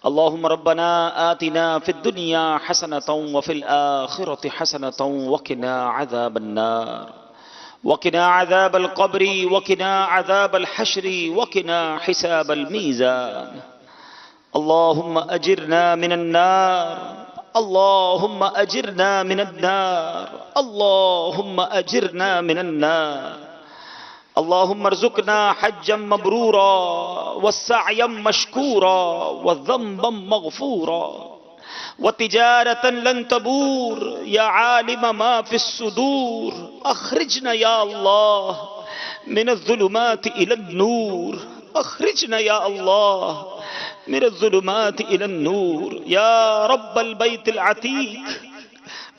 اللهم ربنا آتنا في الدنيا حسنة وفي الآخرة حسنة وقنا عذاب النار وقنا عذاب القبر وقنا عذاب الحشر وقنا حساب الميزان. اللهم أجرنا من النار، اللهم أجرنا من النار، اللهم أجرنا من النار. اللهم ارزقنا حجا مبرورا وسعيا مشكورا وذنبا مغفورا وتجارة لن تبور يا عالم ما في الصدور. اخرجنا يا الله من الظلمات إلى النور، اخرجنا يا الله من الظلمات إلى النور. يا رب البيت العتيق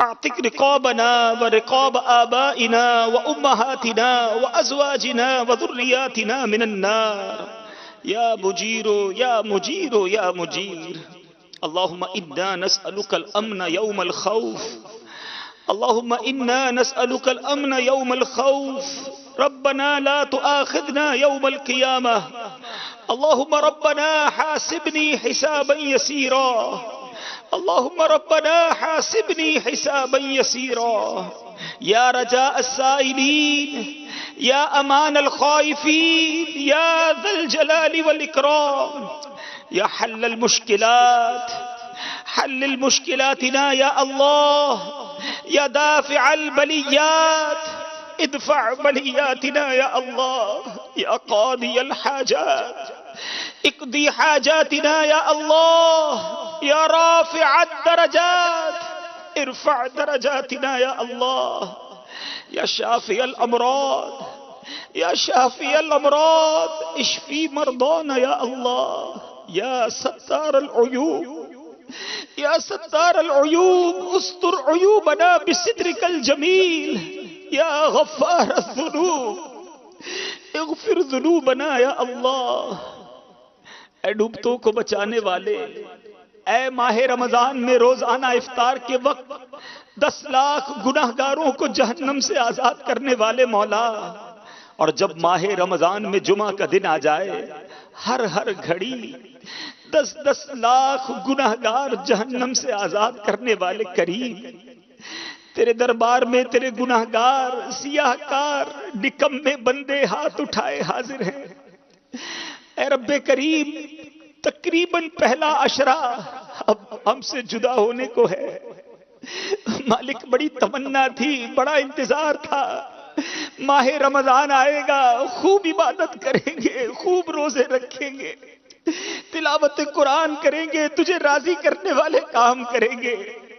اعتق رقابنا ورقاب آبائنا وأمهاتنا وأزواجنا وذرياتنا من النار. يا مجير يا مجير يا مجير. اللهم إنا نسألك الأمن يوم الخوف، اللهم إنا نسألك الأمن يوم الخوف. ربنا لا تؤاخذنا يوم القيامة. اللهم ربنا حاسبني حسابا يسيرا، اللهم ربنا حاسبني حسابا يسيرا. يا رجاء السائلين، يا امان الخائفين، يا ذا الجلال والاكرام، يا حل المشكلات، حل مشكلاتنا يا الله. يا دافع البليات ادفع بلياتنا يا الله. يا قاضي الحاجات اقضي حاجاتنا يا الله. يا رافع الدرجات ارفع درجاتنا يا الله. يا شافي الأمراض، يا شافي الأمراض اشفي مرضانا يا الله. يا ستار العيوب، يا ستار العيوب استر عيوبنا بسترك الجميل. يا غفار الذنوب اغفر ذنوبنا یا اللہ. اے ڈوبتوں کو بچانے والے، اے ماہ رمضان میں روزانہ افطار کے وقت 10 لاکھ گناہگاروں کو جہنم سے آزاد کرنے والے مولا، اور جب ماہ رمضان میں جمعہ کا دن آ جائے ہر گھڑی 10 لاکھ گناہگار جہنم سے آزاد کرنے والے کریم، تیرے دربار میں تیرے گناہگار سیاہ کار نکمے بندے ہاتھ اٹھائے حاضر ہیں. اے رب کریم، تقریباً پہلا عشرہ اب ہم سے جدا ہونے کو ہے. مالک بڑی تمنا تھی، بڑا انتظار تھا، ماہ رمضان آئے گا، خوب عبادت کریں گے، خوب روزے رکھیں گے، تلاوت قرآن کریں گے، تجھے راضی کرنے والے کام کریں گے.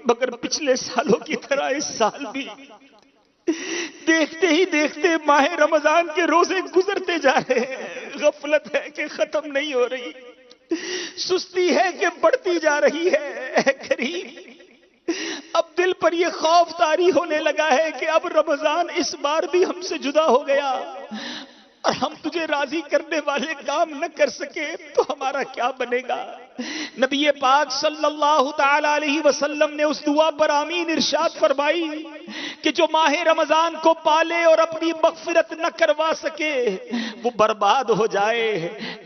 مگر پچھلے سالوں کی طرح اس سال بھی دیکھتے ہی دیکھتے ماہ رمضان کے روزے گزرتے جا رہے ہیں. غفلت ہے کہ ختم نہیں ہو رہی، سستی ہے کہ بڑھتی جا رہی ہے. اے کریم، اب دل پر یہ خوف طاری ہونے لگا ہے کہ اب رمضان اس بار بھی ہم سے جدا ہو گیا اور ہم تجھے راضی کرنے والے کام نہ کر سکے تو ہمارا کیا بنے گا. نبی پاک صلی اللہ تعالی علیہ وسلم نے اس دعا پر آمین ارشاد فرمائی کہ جو ماہ رمضان کو پالے اور اپنی مغفرت نہ کروا سکے وہ برباد ہو جائے.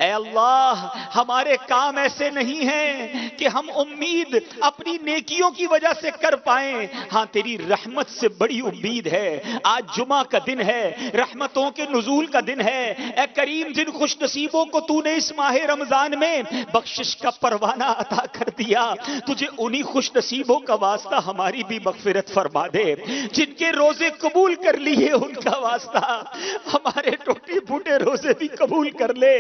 اے اللہ، ہمارے کام ایسے نہیں ہیں کہ ہم امید اپنی نیکیوں کی وجہ سے کر پائیں. ہاں، تیری رحمت سے بڑی امید ہے. آج جمعہ کا دن ہے، رحمتوں کے نزول کا دن ہے. اے کریم، جن خوش نصیبوں کو تو نے اس ماہ رمضان میں بخشش کا پروانہ عطا کر دیا، تجھے انہی خوش نصیبوں کا واسطہ ہماری بھی مغفرت فرما دے. جن کے روزے قبول کر لیے ان کا واسطہ ہمارے ٹوٹے پھوٹے روزے بھی قبول کر لے.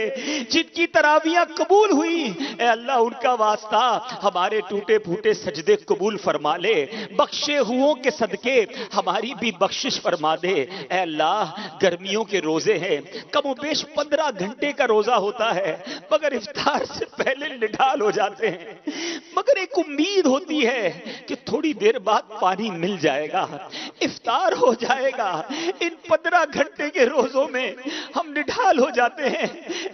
جن کی تراویاں قبول ہوئی، اے اللہ ان کا واسطہ ہمارے ٹوٹے پھوٹے سجدے قبول فرما لے. بخشے ہوں کے صدقے ہماری بھی بخشش فرما دے. اے اللہ، گرمیوں کے روزے ہیں، کم و بیش 15 گھنٹے کا روزہ ہوتا ہے، مگر افطار سے پہلے نڈھال ہو جاتے ہیں. مگر ایک امید ہوتی ہے کہ تھوڑی دیر بعد پانی مل جائے گا. افطار ہو جائے گا، ان 15 گھنٹے کے روزوں میں ہم نڈھال ہو جاتے ہیں۔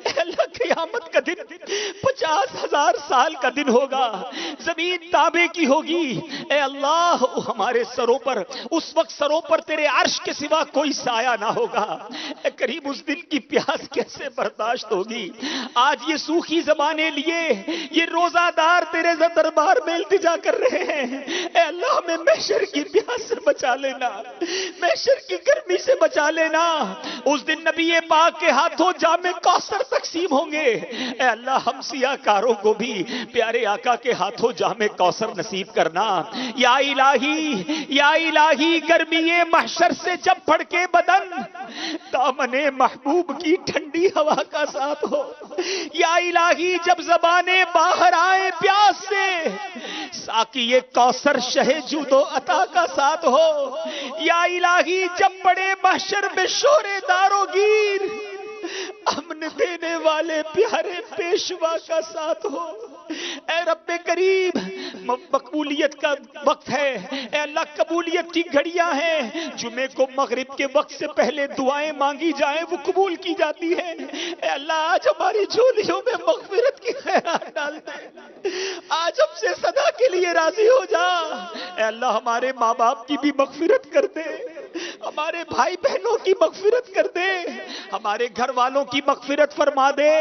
اے اللہ قیامت کا دن 50,000 سال کا دن ہوگا، زمین تانبے کی ہوگی۔ اے اللہ ہمارے سروں پر اس وقت سروں پر تیرے عرش کے سوا کوئی سایہ نہ ہوگا۔ اے کریم اس دن کی پیاس کیسے برداشت ہوگی؟ آج یہ سوکھی زبانیں لیے یہ روزہ دار تیرے دربار میں التجا کر رہے ہیں، اے اللہ ہمیں محشر کی پیاس سے بچا لینا، محشر کی گرمی سے بچا لینا۔ اس دن نبی پاک کے ہاتھوں جام کوثر تقسیم ہوں گے، اے اللہ ہم سیاہ کاروں کو بھی پیارے آقا کے ہاتھوں جام کوثر نصیب کرنا۔ یا الہی گرمی محشر سے جب بھڑکے بدن، دامن محبوب کی ٹھنڈی ہوا کا ساتھ ہو۔ یا الہی جب زبانیں باہر آئے پیاس سے، ساقی کوثر شہ جود و عطا کا ساتھ ہو۔ یا الہی جب بڑے محشر میں شور دارو گیر، امن دینے والے پیارے پیشوا کا ساتھ ہو۔ اے رب کریم مقبولیت کا وقت ہے، اے اللہ قبولیت کی گھڑیاں ہیں۔ جمعے کو مغرب کے وقت سے پہلے دعائیں مانگی جائیں وہ قبول کی جاتی ہیں۔ اے اللہ آج ہماری جھولیوں میں مغفرت کی خیرات ڈال دے، آج ہم سے صدا کے لیے راضی ہو جا۔ اے اللہ ہمارے ماں باپ کی بھی مغفرت کر دے، ہمارے بھائی بہنوں کی مغفرت کر دے، ہمارے گھر والوں کی مغفرت فرما دے۔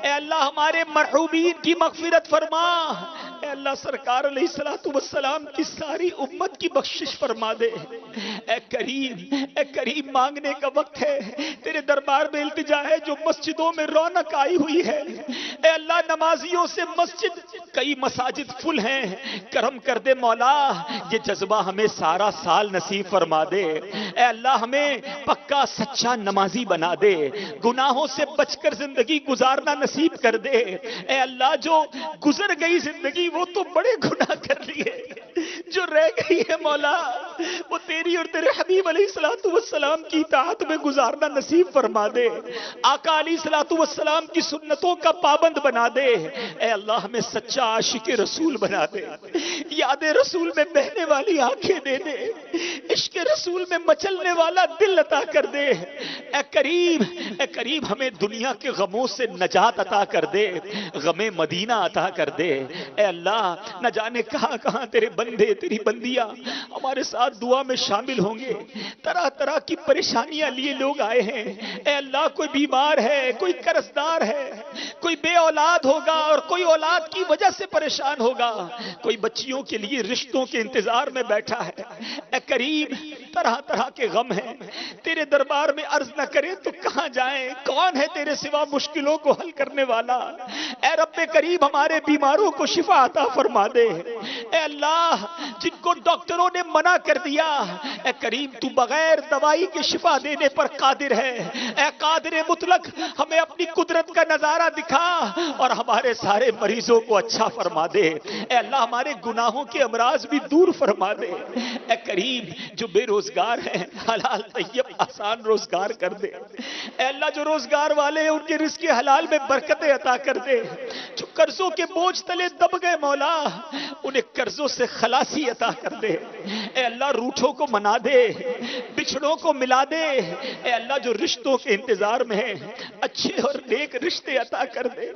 اے اللہ ہمارے مرحومین کی مغفرت فرما۔ اے اللہ سرکار علیہ السلام کی ساری امت کی بخشش فرما دے۔ اے کریم مانگنے کا وقت ہے، تیرے دربار میں التجا ہے۔ جو مسجدوں میں رونق آئی ہوئی ہے، اے اللہ نمازیوں سے مسجد کئی مساجد فل ہیں، کرم کر دے مولا، یہ جذبہ ہمیں سارا سال نصیب فرما دے۔ اے اللہ ہمیں پکا سچا نمازی بنا دے، گناہوں سے بچ کر زندگی گزارنا نصیب کر دے۔ اے اللہ جو گزر گئی زندگی وہ تو بڑے گناہ کر لیے، جو رہ گئی ہے مولا وہ تیری اور تیرے حبیب علیہ السلام کی اطاعت میں گزارنا نصیب فرما دے۔ آقا علیہ السلام کی سنتوں کا پابند بنا دے۔ اے اللہ ہمیں سچا عاشق رسول بنا دے، یاد رسول میں بہنے والی آنکھیں دے دے، عشق رسول میں مچلنے والا دل عطا کر دے۔ اے کریم ہمیں دنیا کے غموں سے نجات عطا کر دے، غم مدینہ عطا کر دے۔ اے اللہ نہ جانے کہاں کہاں تیرے بندے تیری بندیاں ہمارے ساتھ دعا میں شامل ہوں گے، طرح طرح کی پریشانیاں لیے لوگ آئے ہیں۔ اے اللہ کوئی بیمار ہے، کوئی قرضدار ہے، کوئی بے اولاد ہوگا اور کوئی اولاد کی وجہ سے پریشان ہوگا، کوئی بچیوں کے لیے رشتوں کے انتظار میں بیٹھا ہے۔ اے کریم طرح طرح کے غم ہیں، تیرے دربار میں عرض نہ کریں تو کہاں جائیں؟ کون ہے تیرے سوا مشکلوں کو حل کرنے والا؟ اے رب کریم ہمارے بیماروں کو شفا عطا فرما دے۔ اے اللہ جن کو ڈاکٹروں نے منع کر دیا، اے کریم تو بغیر دوائی کے شفا دینے پر قادر ہے۔ اے قادر مطلق ہمیں اپنی قدرت کا نظارہ دکھا اور ہمارے سارے مریضوں کو اچھا فرما دے۔ اے اللہ ہمارے گناہوں کے امراض بھی دور فرما دے۔ اے کریم جو بے روزگار ہیں حلال طیب آسان روزگار کر دے۔ اے اللہ جو روزگار والے ہیں ان کے رزق حلال میں برکتیں عطا کر دے۔ جو قرضوں کے بوجھ تلے دب گئے مولا انہیں قرضوں سے خلاصی عطا کر دے۔ اے اللہ روٹھوں کو منا دے، بچھڑوں کو ملا دے۔ اے اللہ جو رشتوں کے انتظار میں ہیں اچھے اور نیک رشتے عطا کر دے۔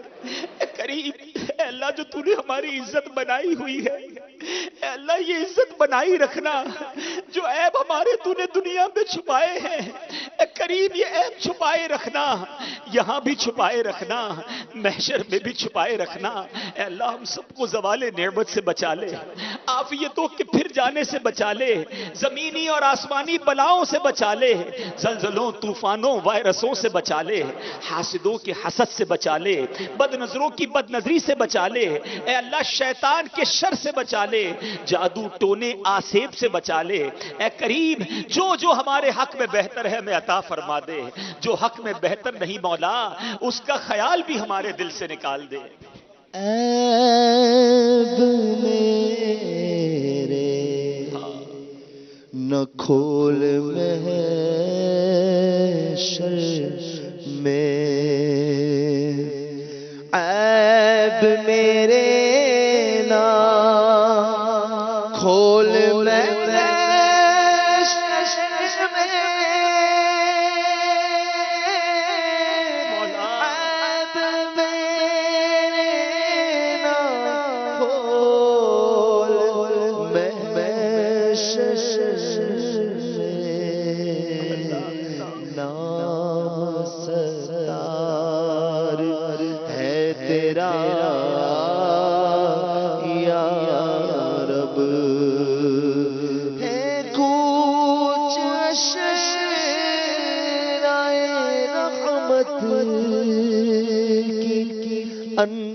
اے کریم اے اللہ جو تو نے ہماری عزت بنائی ہوئی ہے، اے اللہ یہ عزت بنائی رکھنا، جو عیب ہمارے تو نے دنیا میں چھپائے ہیں اے کریم یہ عیب چھپائے رکھنا، یہاں بھی چھپائے رکھنا، محشر میں بھی چھپائے رکھنا۔ اے اللہ ہم سب کو زوال نعمت سے بچا لے، عافیتوں کے پھر جانے سے بچا لے، زمینی اور آسمانی بلاؤں سے بچا لے، زلزلوں طوفانوں وائرسوں سے بچا لے، حاسدوں کے حسد سے بچا لے، بد نظروں کی بد نظری سے بچا لے، اے اللہ شیطان کے شر سے بچا لے، جادو ٹونے آسیب سے بچا لے۔ اے کریم جو جو ہمارے حق میں بہتر ہے ہمیں عطا فرما دے، جو حق میں بہتر نہیں مولا اس کا خیال بھی ہمارے دل سے نکال دے۔ عیب میرے نہ کھول محشر میں، عیب میرے نہ کھول محشر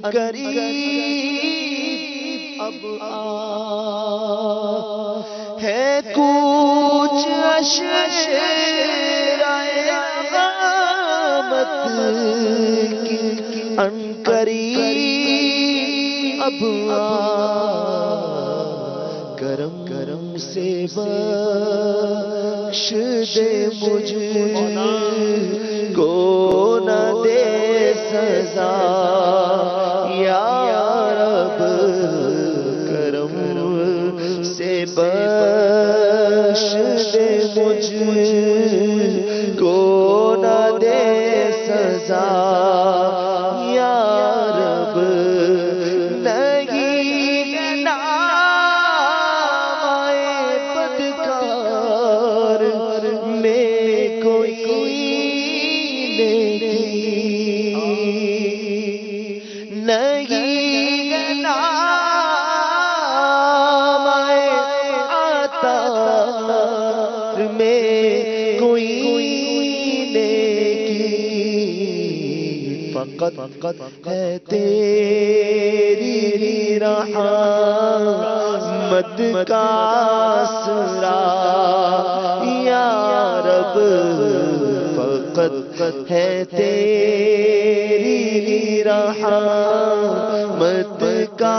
قریب اب آ ہے کچھ اشرائے قیامت کی ان قریب اب آ کرم کرم سے بخش دے مجھ کو نہ دے سزا یا رب کرم سے بخش دے مجھ کو نہ دے سزا یا رب فقط ہے تیری رحمت کا آسرا یا رب فقط ہے تیری رحمت کا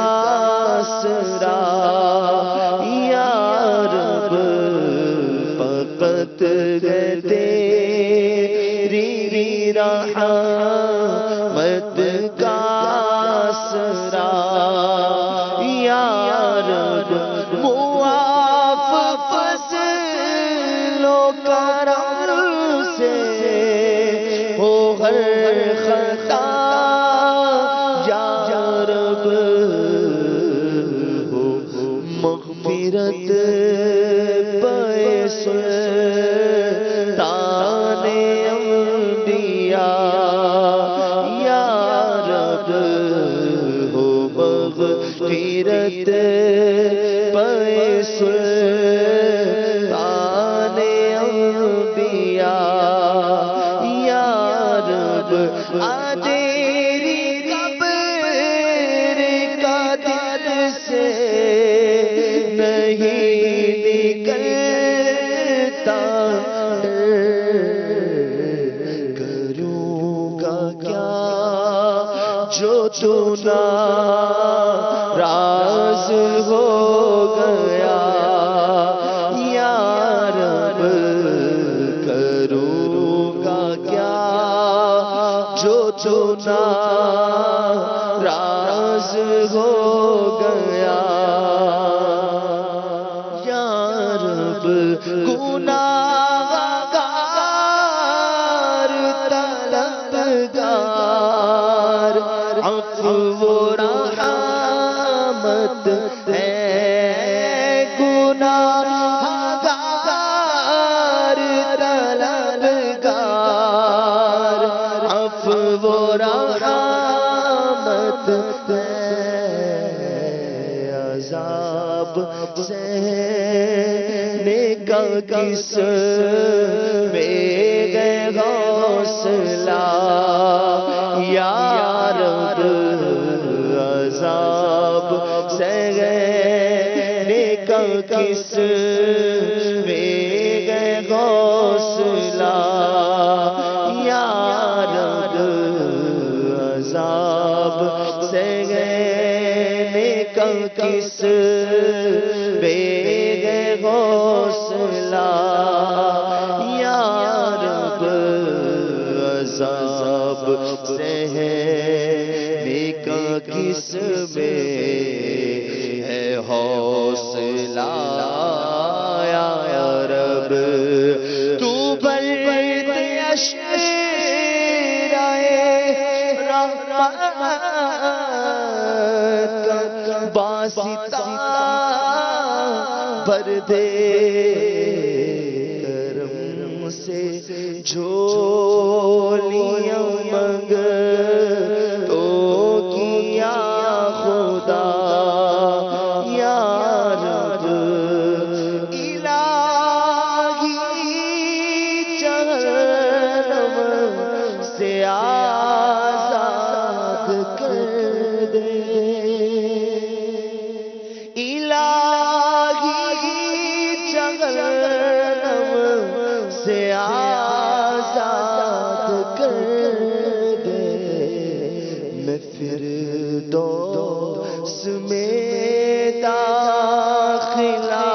آسرا یا رب فقط ہے تیری رحمت کا آسرا یا رب معاف فضل و کرم سے ہو ہر خطا یا رب ہو مغفرت سلطان انبیاء یا رب ہو مغفرت سلطان انبیاء یا رب تیری قبر کا دل سے نہیں نکلتا کروں گا کیا جو چنا راز ہو گیا یا رب کروں گا کیا جو چنا راز ہو گیا یا رب گناہگار طلبگار عفو و رحمت ہے گناہگار طلبگار عفو و رحمت ہے عذاب سہنے کا کس میں حوصلہ یا رب عذاب سہنے کا کس میں حوصلہ یا رب عذاب سہنے کا کس بے حوصلہ یا رب عذاب سہنے کا کس بے ہے حوصلہ یا رب تو برد اشرائے رحمت واسطہ بھر دے کرم سے جھولیاں منگ تو کیا خدا یا رب الہی جہنم سے آزاد کر میں داخلہ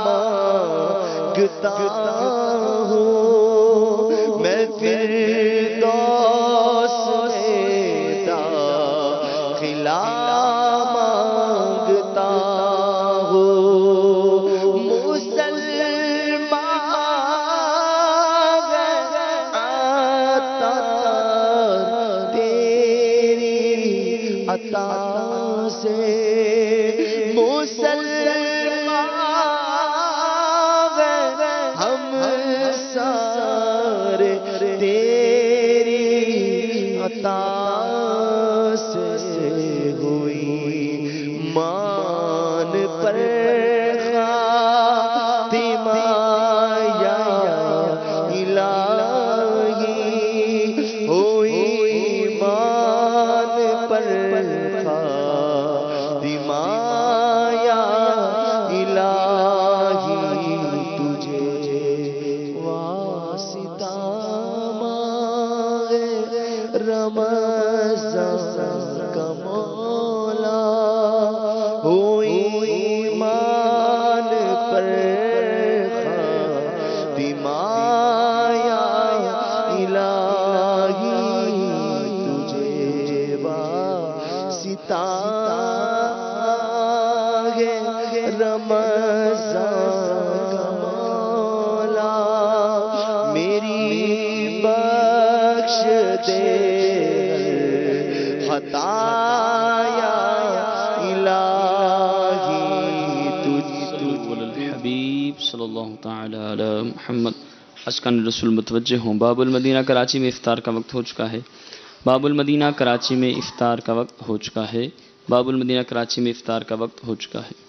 مانگتا ہوں میں فردوس میں داخلہ مانگتا ہوں مسلمان تیری عطا سے مسلمان ہم سارے تیری عطا سے ہوئی مان پر خاتمہ یا الہی ہوئی مان پر خاتمہ یا الہی تجھے واسطہ مانگے رمضان کا مولا ہوئی مان پر خاتمہ یا الہی تجھے واسطہ ہے رمضان کا مولا میری بخش دے خطا یا الہی حبیب صلی اللہ تعالی علی محمد۔ اشکان رسول متوجہ ہوں۔ باب المدینہ کراچی میں افطار کا وقت ہو چکا ہے۔ باب المدینہ کراچی میں افطار کا وقت ہو چکا ہے۔ باب المدینہ کراچی میں افطار کا وقت ہو چکا ہے۔